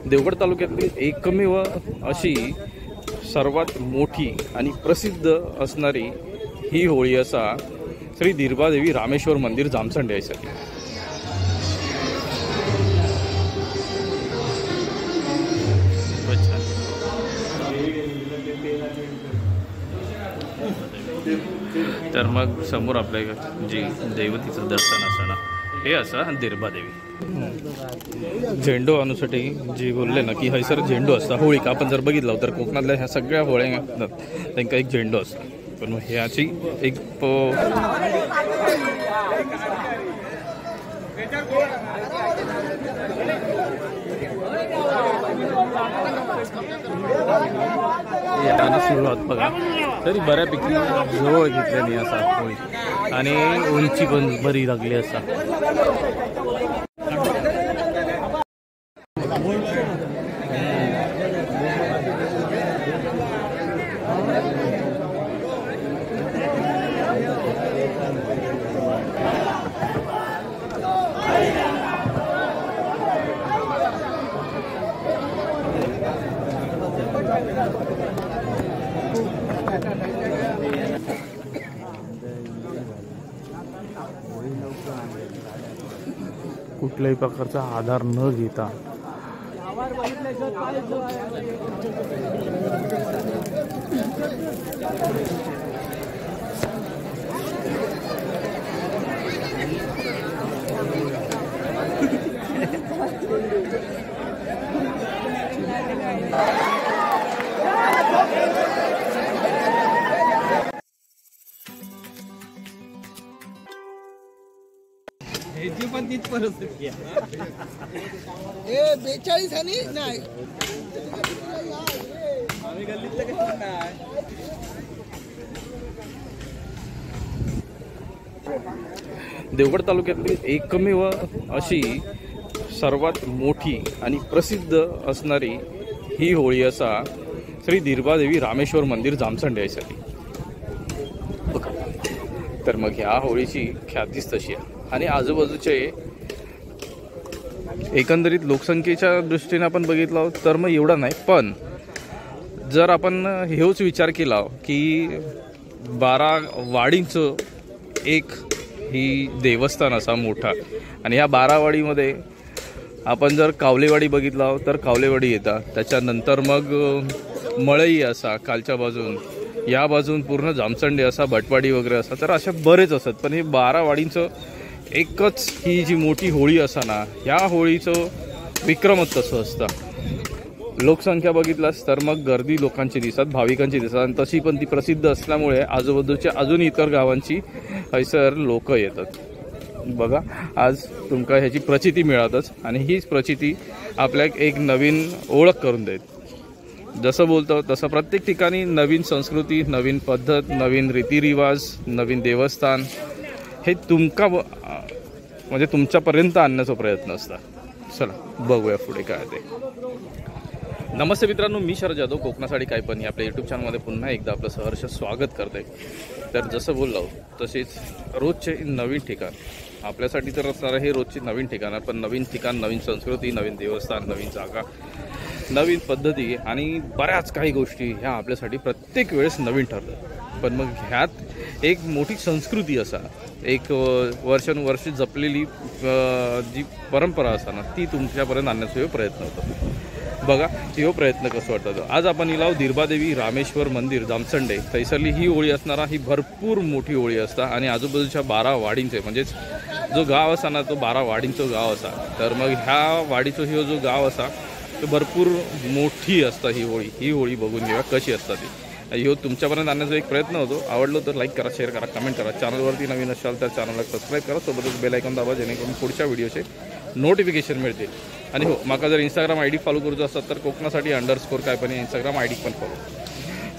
देवगड तालुक्यातील एकमेव अशी सर्वात मोठी आणि प्रसिद्ध असणारी ही होळी असा श्री दिरबादेवी रामेश्वर मंदिर जामसंडे आहे. तर मग समोर आपल्या जी दैवतीचं दर्शन असताना हे असं दिरबादेवी झेंडू अनुसाठी जी बोलले ना की हैसर झेंडू असता होळीक आपण जर बघितलं तर कोकणातल्या ह्या सगळ्या होळ्या त्यांना एक झेंडू असतो. पण मग ह्याची एक सुरुवात बघा तरी बऱ्यापैकी जवळ घेतलेली असा होळी आणि उंची पण बरी लागली असा. कुठल्याही प्रकारचा आधार न घेता पण तीच परिस्थिती आहे. 42 आणि नाही आम्ही गल्लीतलं कसं नाही. देवगड तालुक्यातील एकमेव अशी सर्वात मोठी आणि प्रसिद्ध असणारी ही होळी असा श्री दिरबादेवी रामेश्वर मंदिर जामसंडे आहे. तर मग ह्या होळीची ख्यातीच तशी आहे आणि आजूबाजूचे एकंदरीत लोकसंख्येच्या दृष्टीने आपण बघितलं तर मग एवढा नाही. पण जर आपण हेच विचार केला की 12 वाडींचं एक ही देवस्थान असा मोठा आणि ह्या 12 वाडीमध्ये आपण जर कावलेवाडी बघितला तर कावलेवाडी येतात. त्याच्यानंतर मग मळई असा खालच्या बाजून, या बाजून पूर्ण जामसंडे असा, भटवाडी वगैरे असा, तर अशा बरेच असतात. पण हे 12 वाडींचं एकच ही जी मोठी होळी असा ना, ह्या होळीचं विक्रमच तसं असतं. लोकसंख्या बघितलास तर मग गर्दी लोकांची दिसतात, भाविकांची दिसतात आणि तशी पण ती प्रसिद्ध असल्यामुळे आजूबाजूच्या अजून इतर गावांची हैसर लोक येतात. बघा आज तुमका ह्याची प्रचिती मिळतच आणि हीच प्रचिती आपल्याक एक नवीन ओळख करून देत. जसं बोलतो तसं प्रत्येक ठिकाणी नवीन संस्कृती, नवीन पद्धत, नवीन रीतिरिवाज, नवीन देवस्थान हे तुमका म्हणजे तुमच्यापर्यंत आणण्याचा प्रयत्न असतात. चला बघूया पुढे काय ते. नमस्ते मित्रांनो, मी शरद जाधव, कोकणासाठी काय पण आपल्या यूट्यूब चॅनलमध्ये पुन्हा एकदा आपलं सहर्ष स्वागत करते. तर जसं बोललो तसेच रोजचे नवीन ठिकाण आपल्यासाठी तर असणारं हे रोजची नवीन ठिकाणं, पण नवीन ठिकाण, नवीन संस्कृती, नवीन देवस्थान, नवीन जागा, नवीन पद्धती आणि बऱ्याच काही गोष्टी ह्या आपल्यासाठी प्रत्येक वेळेस नवीन ठरतात. पण मग ह्यात एक मोठी संस्कृती असा, एक वर्षानुवर्षे जपलेली जी परंपरा असा ना, ती तुमच्यापर्यंत आणण्याचा प्रयत्न होतो. बघा तो प्रयत्न कसं वाटतं. आज आपण इलाव दिरबादेवी रामेश्वर मंदिर जामसंडे थैसरली ही होळी असणारा ही भरपूर मोठी होळी असता आणि आजूबाजूच्या 12 वाडींचे म्हणजेच जो गाव असा ना तो 12 वाडींचं गाव असा. तर मग ह्या वाडीचं ही जो गाव असा तो भरपूर मोठी असता ही होळी. ही होळी बघून घेऊया कशी असतात ती. ह्यो तुमच्यापर्यंत आणण्याचा एक प्रयत्न होतो. आवडलो तर लाईक करा, शेअर करा, कमेंट करा. चॅनलवरती नवीन असाल तर चॅनलला सबस्क्राईब करा, सोबतच बेल आयकॉन दाबा जेणेकरून पुढच्या व्हिडिओचे नोटिफिकेशन मिळतील. आणि हो, माका जर इंस्टाग्राम ID फॉलो करूचं असतात तर कोकणासाठी _ काय पण इंस्टाग्राम ID पण फॉलो.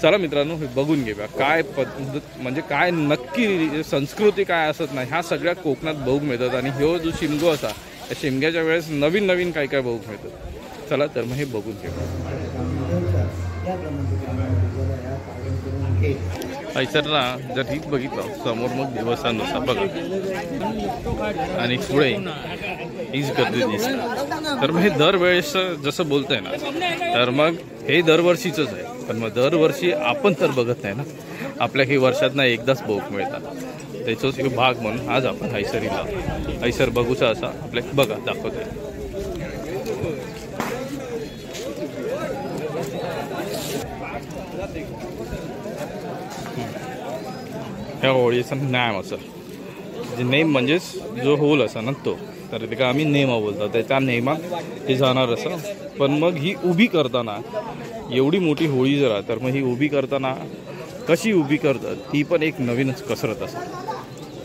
चला मित्रांनो, हे बघून घेऊया काय पद्धत म्हणजे काय नक्की संस्कृती काय असत नाही ह्या सगळ्या कोकणात बघू मिळतात. आणि ह्यो जो शिमगो असा त्या शिमग्याच्या वेळेस नवीन नवीन काय काय बघू मिळतं. चला तर मग हे बघून घेऊया. ऐसरला जर हीच बघितलं समोर मग देवस्थान असं बघा आणि पुढे हीच गर्दी दिसते. तर मग हे दरवेळेस जसं बोलतंय ना, तर मग हे दरवर्षीचंच आहे. पण मग दरवर्षी आपण तर बघत नाही ना, आपल्या काही वर्षातनं एकदाच बघू मिळतात. त्याचाच एक भाग म्हणून आज आपण हैसरीला हैसर बघूचा असा आपल्या बघा दाखवतोय. ह्या होळीचा नेम असा, जे नेम म्हणजेच जो होल असा ना तो, तर ते का आम्ही नेमा बोलतो. त्या नेमात हे जाणार असं. पण मग ही उभी करताना एवढी मोठी होळी जर आहे, तर मग ही उभी करताना कशी उभी करतात ती पण एक नवीनच कसरत असते.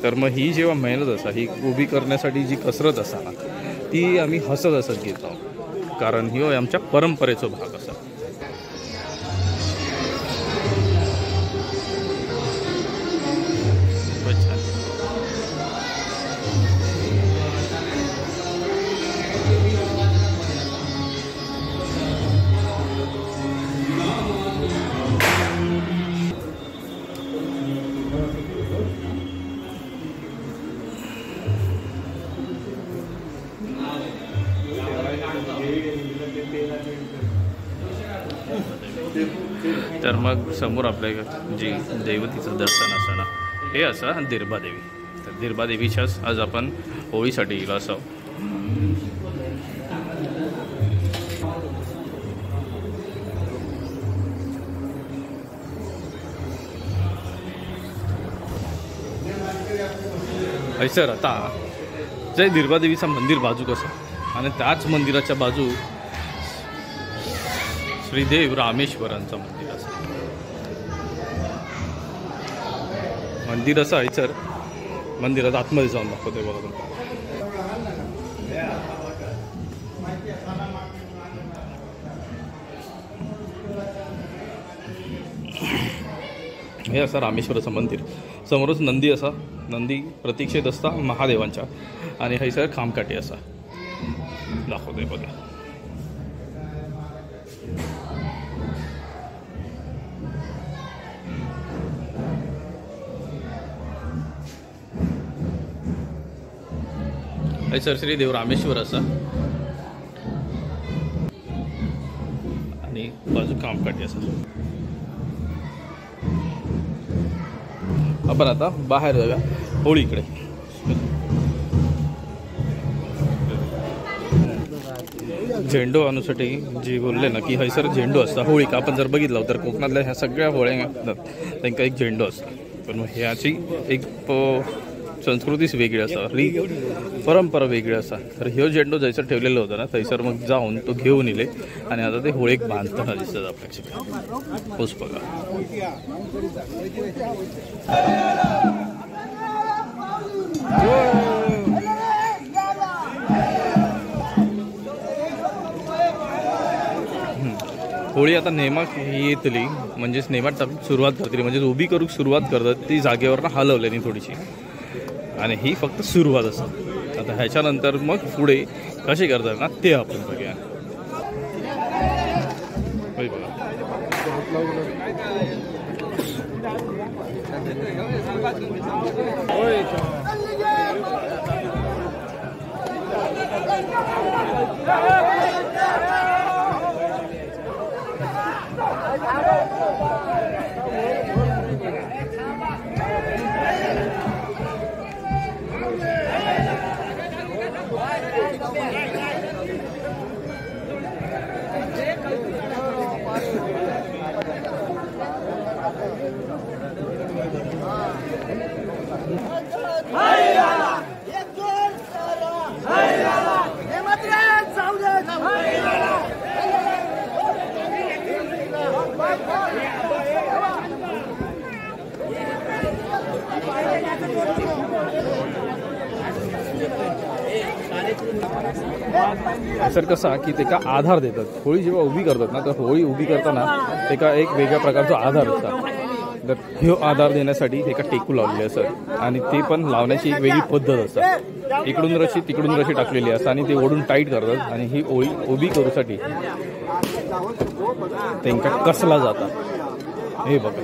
तर मग ही जेव्हा मेहनत असा, ही उभी करण्यासाठी जी कसरत असा ना, ती आम्ही हसत घेत आहोत. कारण ही आमच्या परंपरेचा भाग असा. तर मग समोर आपल्या जी दैवतीचं दर्शन असं ना, हे असं दिरबादेवी. तर दिरबादेवीच्याच आज आपण होळीसाठी गेलो असं. सर आता जय दिरबादेवीचं मंदिर बाजू कसं, आणि त्याच मंदिराच्या बाजू श्रीदेव रामेश्वरांचं मंदिर असं. मंदिर असं आहे सर, मंदिरात आतमध्ये जाऊन दाखवतोय बघा तुम्हाला. हे असं रामेश्वराचं मंदिर. समोरच नंदी असा, नंदी प्रतीक्षेत असता महादेवांच्या, आणि हे सर खामकाठी असा दाखवतोय बघा. सर श्रीदेव रामेश्वर असा, आणि बाजू कामकाठी असा. आपण आता बाहेर जाऊया होळीकडे. झेंडू आणूसाठी जी बोलले ना की हैसर झेंडू असता होळी का, आपण जर बघितलं तर कोकणातल्या ह्या सगळ्या होळ्या त्यांना एक झेंडू असतो. पण मग ह्याची एक संस्कृतीच वेगळी असा, परंपरा वेगळी असा. तर ह्यो झेंडू जैसं ठेवलेलं होतं ना, थैसर मग जाऊन तो घेऊन येले, आणि आता ते होळीक बांधताना दिसतात आपल्याकडे. पोच बघा. होळी आता नेमाक येतली, म्हणजेच नेमात सुरुवात करतली, म्हणजे उभी करूक सुरुवात करतात ती जागेवर हलवल्यानी थोडीशी, आणि ही फक्त सुरुवात असते. आता ह्याच्यानंतर मग पुढे कसे करतात ना ते आपण बघूया. सर कसा की ते का आधार देतात. होळी जेव्हा उभी करतात ना, तर होळी उभी करताना ते का एक वेगळ्या प्रकारचा आधार असतात. तर ह्यो आधार देण्यासाठी एका टेकू लावलेले असतात, आणि ते पण लावण्याची एक वेगळी पद्धत असतात. इकडून रशी तिकडून रशी टाकलेली असतात, आणि ते ओढून टाईट करतात, आणि ही होळी उभी करूसाठी त्यांना कसला जातात हे बघा.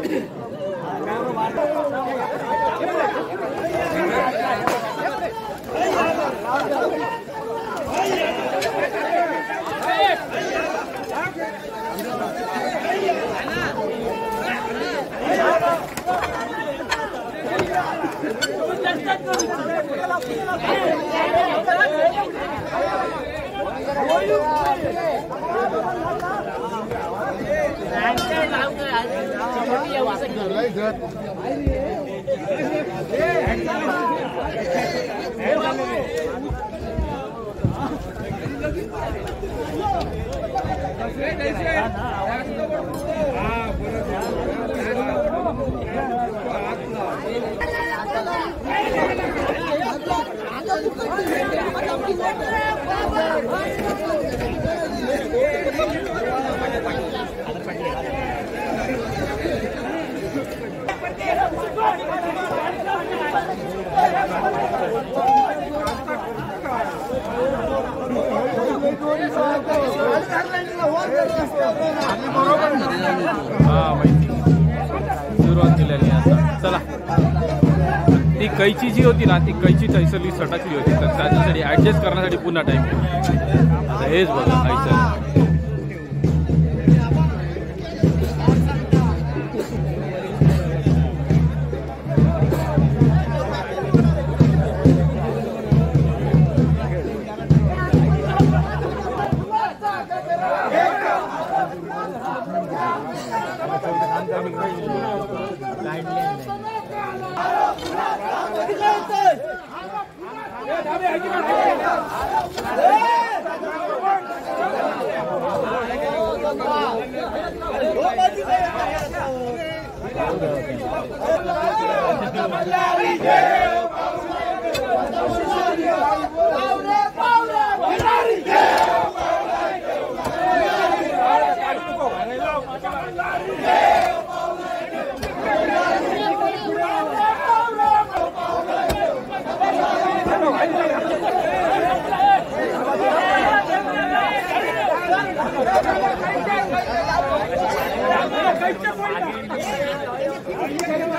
माहिती सुरुवात केलेली आता. चला, ती कैची जी होती ना, ती कैची तैसरली सटकली होती, तर त्याच्यासाठी ॲडजस्ट करण्यासाठी पुन्हा टाईम आता हेच बघा कैसर.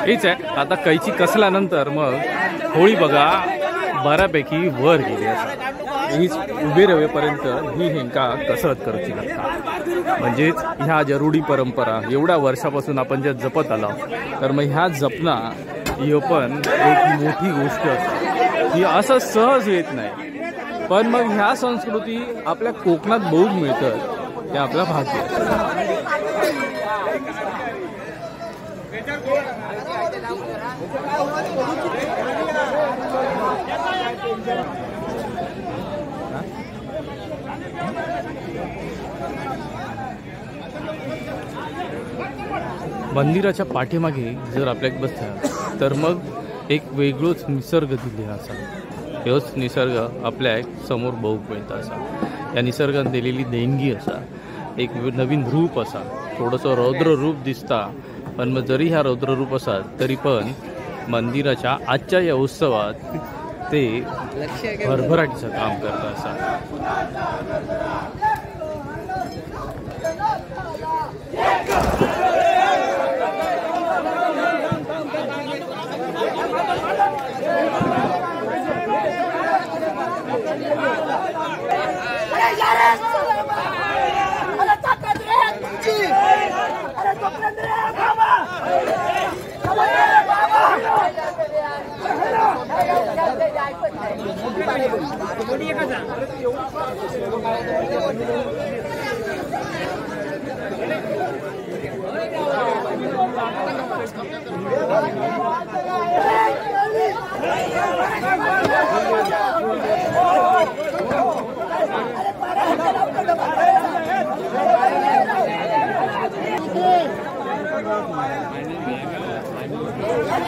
हेच आहे. आता कैची कसल्यानंतर मग होळी बघा बऱ्यापैकी वर गेली असं हीच उभे रवेपर्यंत ही हेंका कसरत करूची लागता. म्हणजेच ह्या ज्या रूढी परंपरा एवढ्या वर्षापासून आपण ज्या जपत आलो, तर मग ह्या जपना ही पण एक मोठी गोष्ट असते. ही असं सहज येत नाही, पण मग ह्या संस्कृती आपल्या कोकणात बहुत मिळतात, हे आपला भाग्य. मंदिराच्या पाठीमागे जर आपल्याक बसता तर मग एक वेगळोच निसर्ग दिलेला असा. ह्योच निसर्ग आपल्या समोर बघूक मिळता असा. या निसर्गात दिलेली देणगी असा, एक नवीन रूप असा. थोडंसं रौद्र रूप दिसता, पण मग जरी ह्या रौद्र रूप असत तरी पण मंदिराच्या आजच्या या उत्सवात ते भरभराटीचं काम करत असा.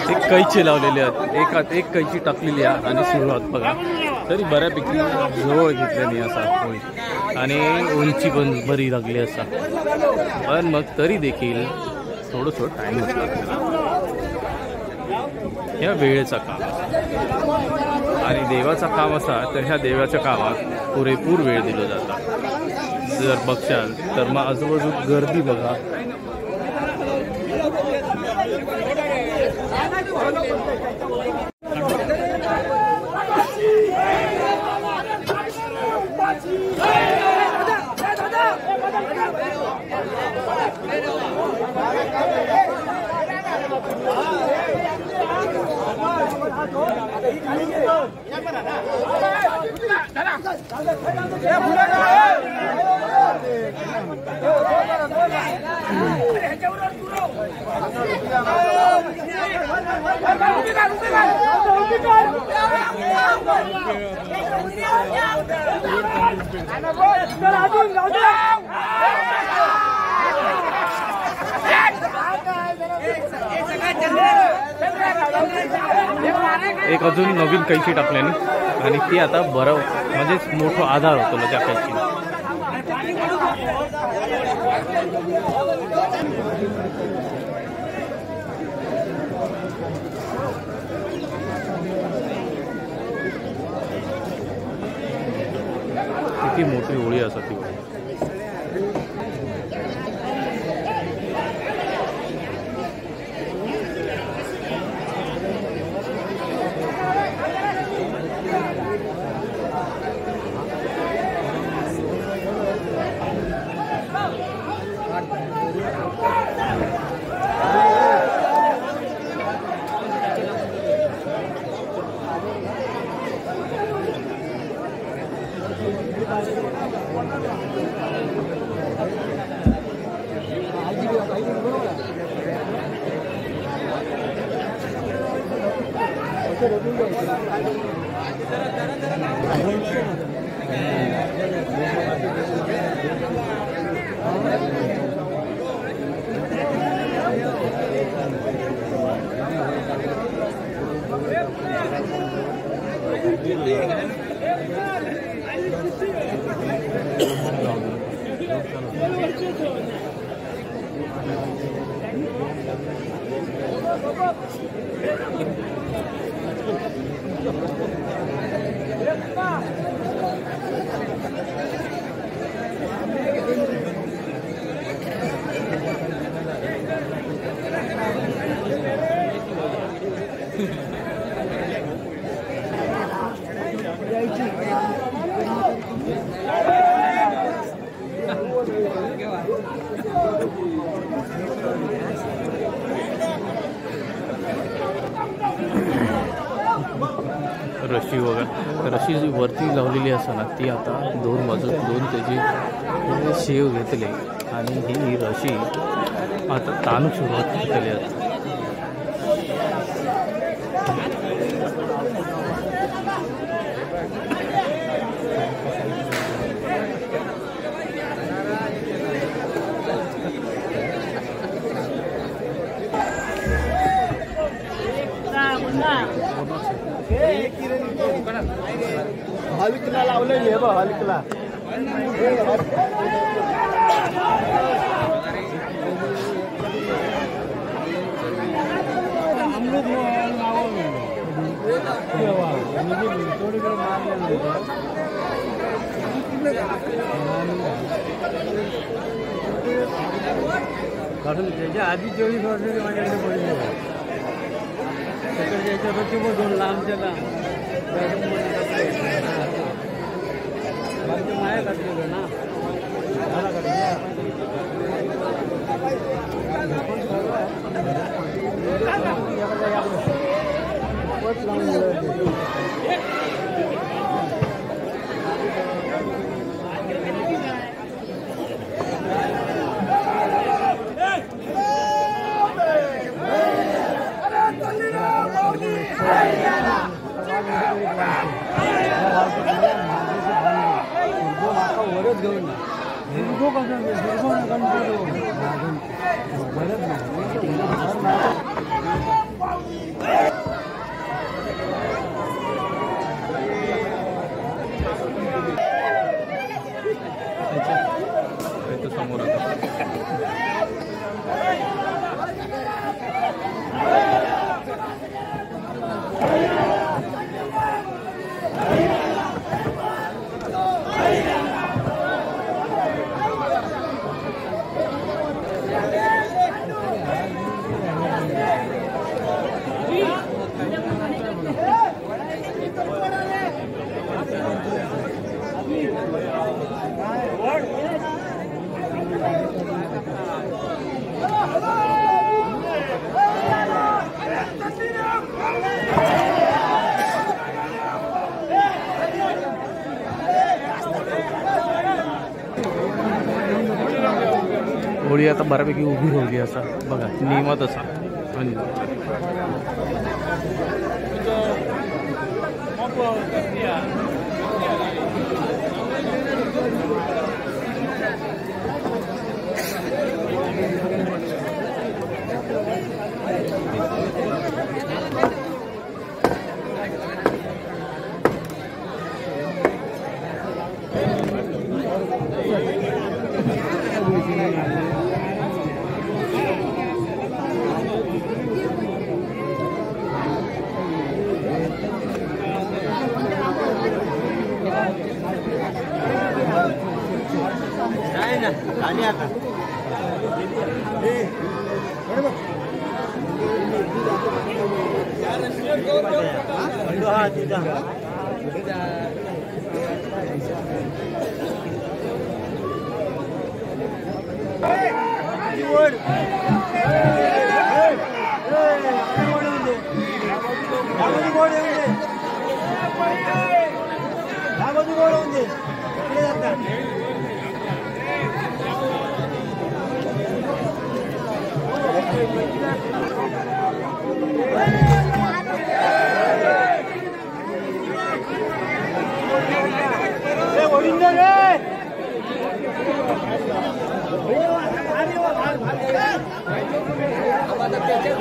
एक कैची लावलेली आहेत, एकात एक कैची टाकलेली आहे आणि सुरुवात बघा तरी बऱ्यापैकी जवळ घेतल्याने असा होईल आणि उंची पण बरी लागली असा. पण मग तरी देखील थोडंसं टाईम लागतो. ह्या वेळेचा काम आणि देवाचा काम असा तर ह्या देवाच्या कामात पुरेपूर वेळ दिला जाता. जर बघशाल तर मग आजूबाजू गर्दी बघा. एक अजून नवीन कैची टाकल्याने आणि ती आता बरं म्हणजेच मोठा आधार होतो त्या कैचीला. किती मोठी होळी असते ती. रशी वगैरे रशी जी वरती लावलेली असते ना ती आता दोन त्याची शेव घेतले आणि ही रशी आता ताणूक सुरुवात केली आहे. हलकला लावलं हे बघ हलकला काढून त्याच्या आधी 24 वर्षाची माझ्याकडे पडली त्याच्यावरती मग दोन लांबच्या माया काढलेलं ना समोर होळी आता बऱ्यापैकी उभी राहिली असा बघा नियमात असा.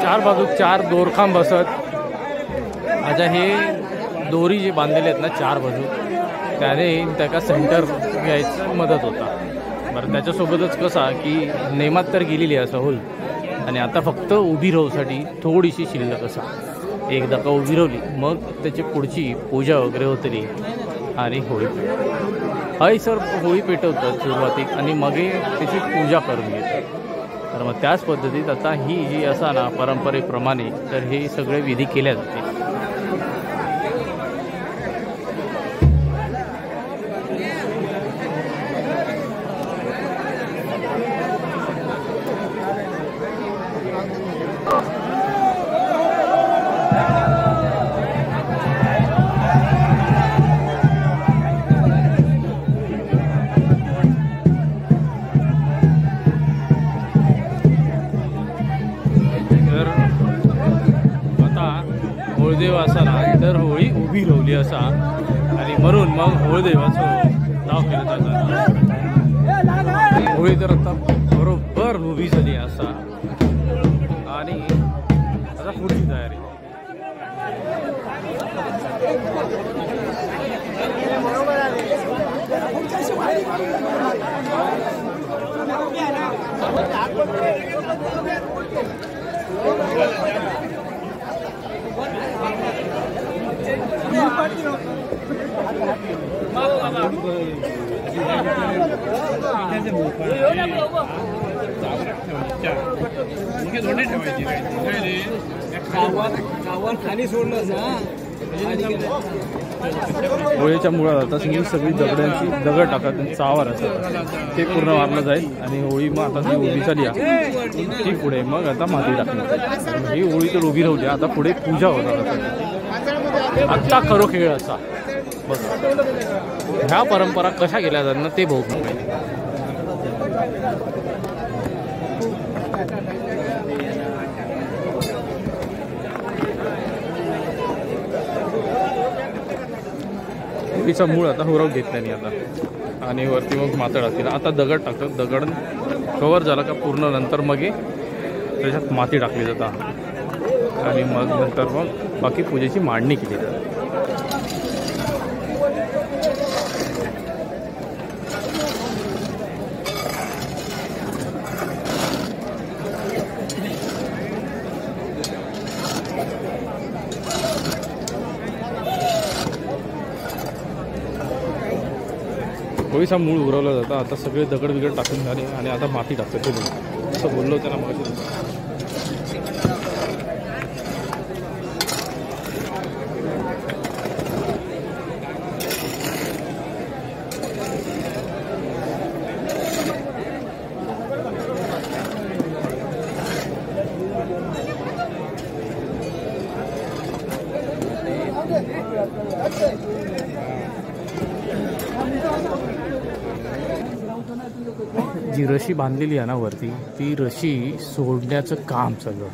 चार बाजू चार दोरखांब बसत. आता हे दोरी जे बांधलेले आहेत ना चार बाजू त्याने त्याका सेंटर घ्यायचं मदत होता. बरं त्याच्यासोबतच कसा की नेमात तर गेलेली असं होल आणि आता फक्त उभी राहूसाठी थोडीशी शिल्लक असा. एकदा का उभी राहिली मग त्याची पुढची पूजा वगैरे होतली आणि होळी हय सर होळी पेटवतात सुरुवातीक आणि मग त्याची पूजा करून घेतात. तर मग त्याच पद्धतीत आता ही जी असा ना परंपरेप्रमाणे तर हे सगळे विधी केल्या जाते. होळदेव असा ना तर होळी उभी राहिली असा आणि म्हणून मग होळदेवाचं नाव केलं जातं. होळी तर आता बरोबर उभी झाली असा आणि आता पुढची तयारी. होळीच्या मुळात आता सगळी दगड टाकत चावर असतात ते पूर्ण मारलं जाईल आणि होळी मग आता ती उभी झाली आहे ती पुढे मग आता माती टाकली. ही होळी तर उभी राहिली आता पुढे पूजा होतात. आत्ता खरो खेळ असा बस. ह्या परंपरा कशा केल्या जातात ना ते बघू. होळीचा मूळ आता होराव घेतला नाही आता आणि वरती मग माती टाकतील. आता दगड टाकतात. दगड कवर झाला का पूर्ण नंतर मग त्याच्यात माती टाकली जातात आणि मग नंतर मग बाकी पूजेची मांडणी केली जाते. होळीचा मूळ उरवला जाता. आता सगळे दगड बिगड टाकून झाले आणि आता माती टाकतात. ते असं बोललो त्याला मग जी रशी बांधलेली आहे ना वरती, ती रशी सोडण्याचं काम सगळं.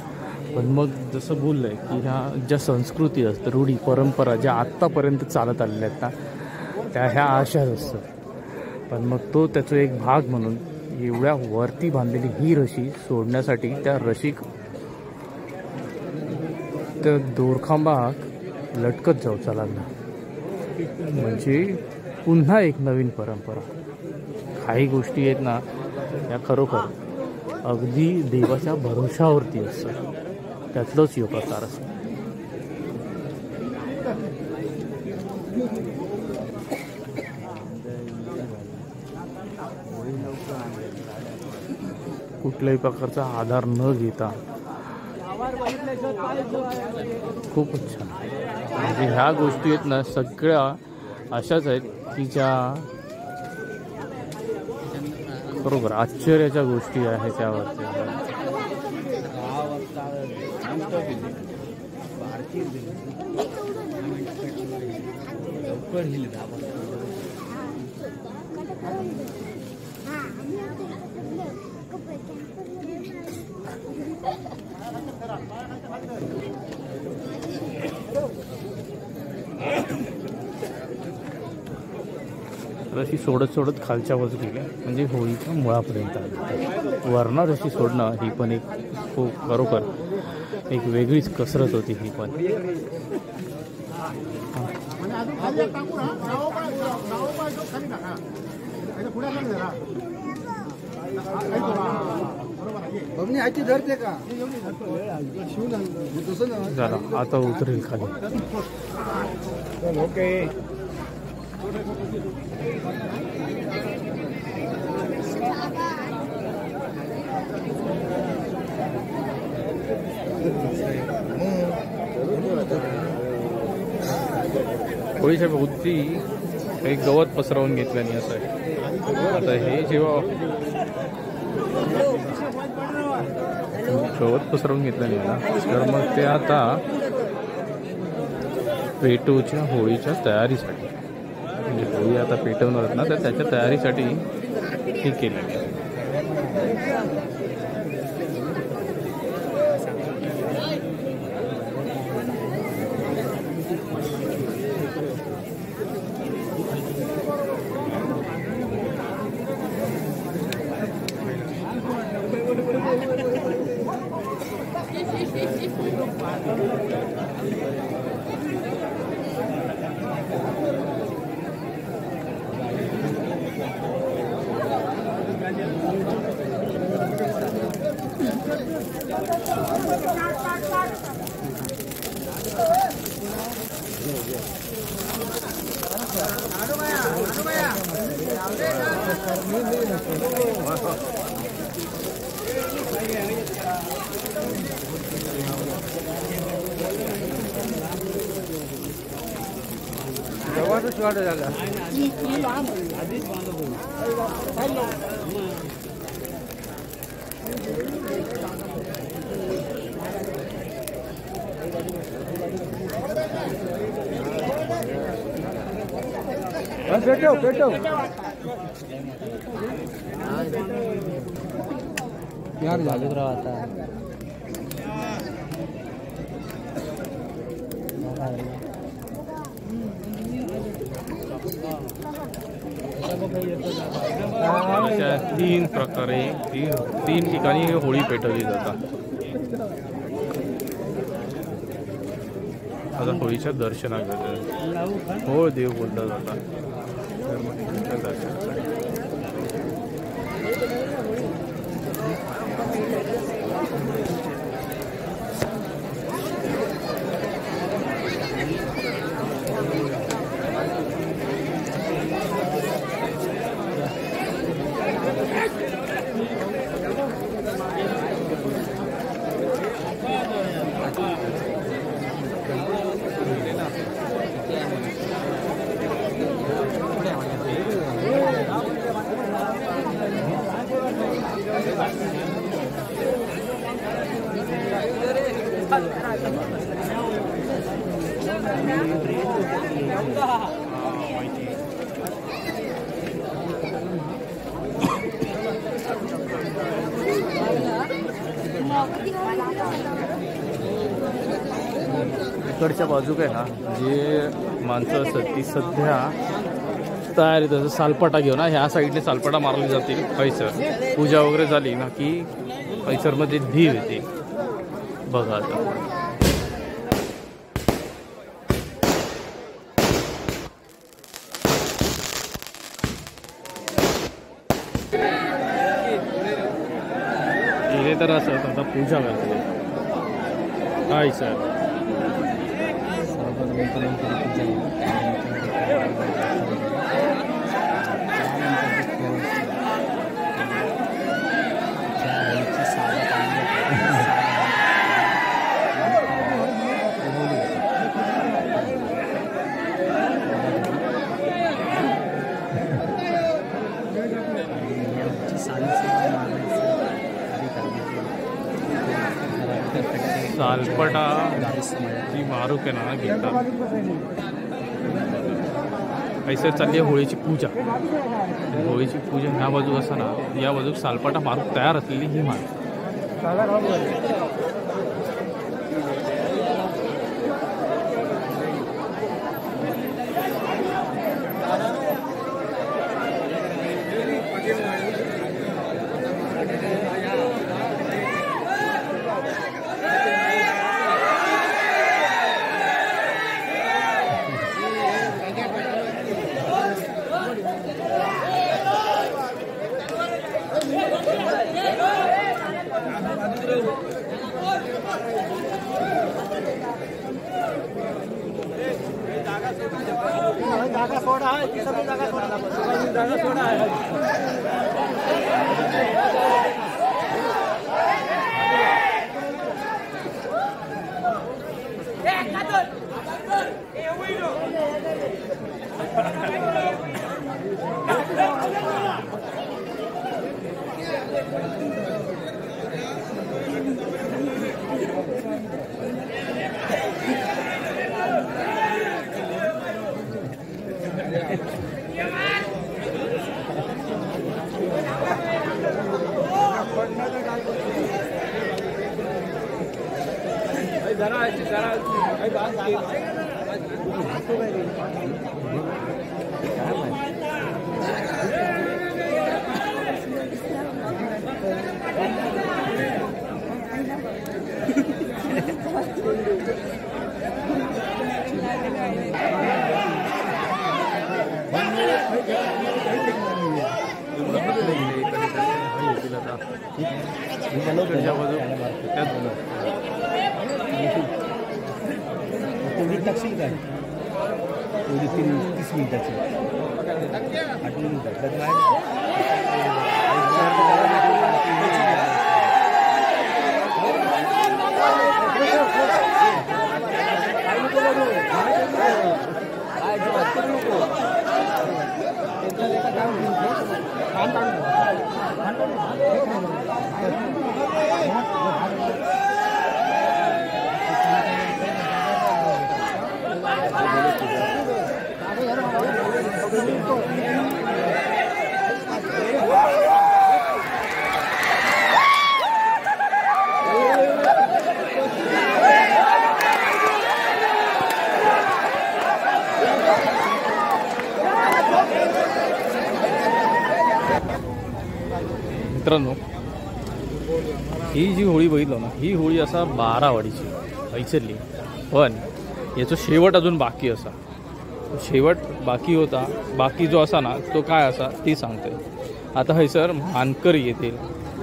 पण मग जसं बोललं आहे की ज्या संस्कृती असतात, रूढी परंपरा ज्या आत्तापर्यंत चालत आलेल्या आहेत ना, त्या ह्या अशाच असतात. पण मग तो त्याचा एक भाग म्हणून एवढ्या वरती बांधलेली ही रशी सोडण्यासाठी त्या रशीक त्या दोरखांबाक लटकत जाऊचा लागला. म्हणजे पुन्हा एक नवीन परंपरा. काही गोष्टी आहेत ना, या खरोखर अगदी देवाच्या भरोशावरती असतात. त्यातलंच ह्यो प्रकार असतो. कुठल्याही प्रकारचा आधार न घेता खूपच छान. म्हणजे ह्या गोष्टी आहेत ना, सगळ्या अशाच आहेत की ज्या बरोबर आश्चर्याच्या गोष्टी आहेत त्यावरती. रशी सोडत सोडत खालच्या बाजू गेल्या, म्हणजे होळीच्या मुळापर्यंत आली. वरना रशी सोडणं ही पण एक खूप बरोबर एक वेगळीच कसरत होती ही पण. झाला, आता उतरेल खाली. ओके. होळीच्या भोवती काही गवत पसरवून घेतल्याने असं आहे. आता हे जेव्हा गवत पसरवून घेतल्याने ना, तर मग ते आता पेटवच्या होळीच्या तयारीसाठी, म्हणजे होळी आता पेटवणार आहेत ना, तर त्याच्या तयारीसाठी हे केलं आहे. पेटो यार चालू रहा आता. तीन प्रकारे तीन ठिकाणी होळी पेटवली जातात. आता होळीच्या दर्शनाकडे हो देव बोलला जातात. इकडच्या बाजूक आहे ना जे माणसं असतात ती सध्या तयारी तसं सालपाटा घेऊन ह्या साईडने सालपाटा मारली जातील पैसर पूजा वगैरे झाली ना की पैसरमध्ये धीर येते बघा आता इथे तर असं आता पूजा करते काय सर सालपटा ती मारूक आहे ना घेतात पैसे चालली आहे होळीची पूजा होळीची पूजा ह्या बाजू असा ना या बाजूक सालपाटा मारूक तयार असलेली ही मार जागा सोडा आहे सगळी जागा सोडा आहे टाकशील काय 30 मिनिटाची 8 मिनिटात मित्रांनो ही जी होळी बघितलं ना ही होळी असा 12 वाडीची पैसरली पण याचं शेवट अजून बाकी असा शेवट बाकी होता बाकी जो असा ना तो काय असा ती सांगते आता हैसर मानकरी येतील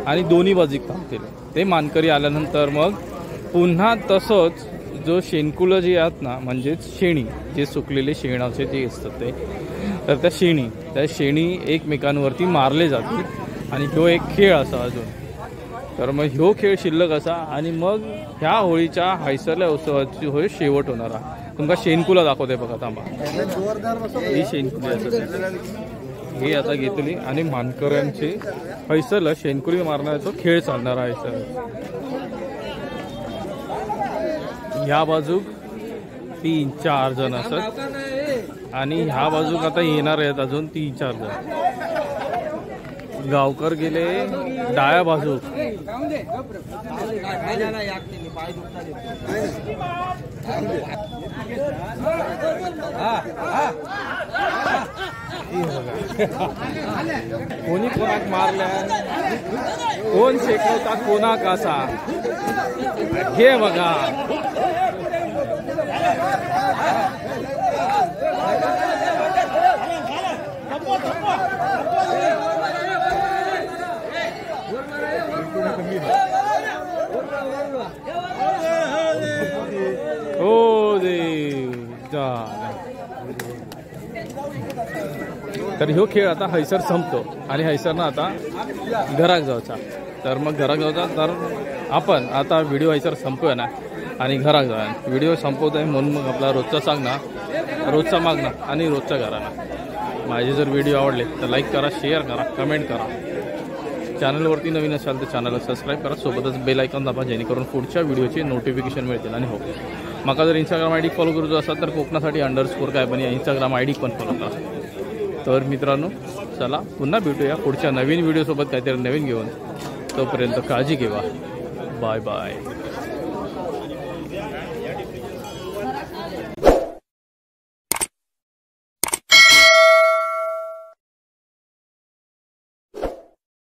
आणि दोन्ही बाजूक थांबतील ते मानकरी आल्यानंतर मग पुन्हा तसंच जो शेणकुलं जे आहेत ना म्हणजेच शेणी जे सुकलेले शेणाचे जे असतात ते तर त्या शेणी एकमेकांवरती मारले जातील आणि ह्यो एक खेळ असा अजून तर मग ह्यो खेळ शिल्लक असा आणि मग ह्या होळीच्या हैसरल्या उत्सवाची होळी शेवट होणार तुमका शेणकुला दाखवते बघा थांबा ही शेणकुली ही आता घेतली आणि मानकऱ्यांची हैसरला शेणकुली मारण्याचा खेळ चालणार आहे सर ह्या बाजूक 3-4 जण असतात आणि ह्या बाजूक आता येणार आहेत अजून 3-4 जण गावकर गेले डाव्या बाजू. कोणी कोणाक मारल्या, कोण शेकवता कोणा कसा हे बघा. हो देव. तर ह्यो खेळ आता हैसर संपतो आणि हैसरनं आता घराक जाऊचा. तर मग घराक जाऊचा तर आपण आता व्हिडिओ हैसर संपूया ना आणि घराक जाऊया. व्हिडिओ संपवतोय म्हणून मग आपला रोजचा सांगणार, रोजचा मागणं आणि रोजच्या घरानं. माझे जर व्हिडिओ आवडले तर लाईक करा, शेअर करा, कमेंट करा. चॅनलवरती नवीन असाल तर चॅनलला सबस्क्राईब करा, सोबतच बेल आयकॉन दाबा जेणेकरून पुढच्या व्हिडिओचे नोटिफिकेशन मिळतील. आणि हो, माका जर इंस्टाग्राम आय डी फॉलो करूचो असाल तर कोकणासाठी _ काय पण या इंस्टाग्राम आय डी पण फॉलो करा. तर मित्रांनो, चला पुन्हा भेटूया पुढच्या नवीन व्हिडिओसोबत काहीतरी नवीन घेऊन. तोपर्यंत काळजी घेवा. Bye bye.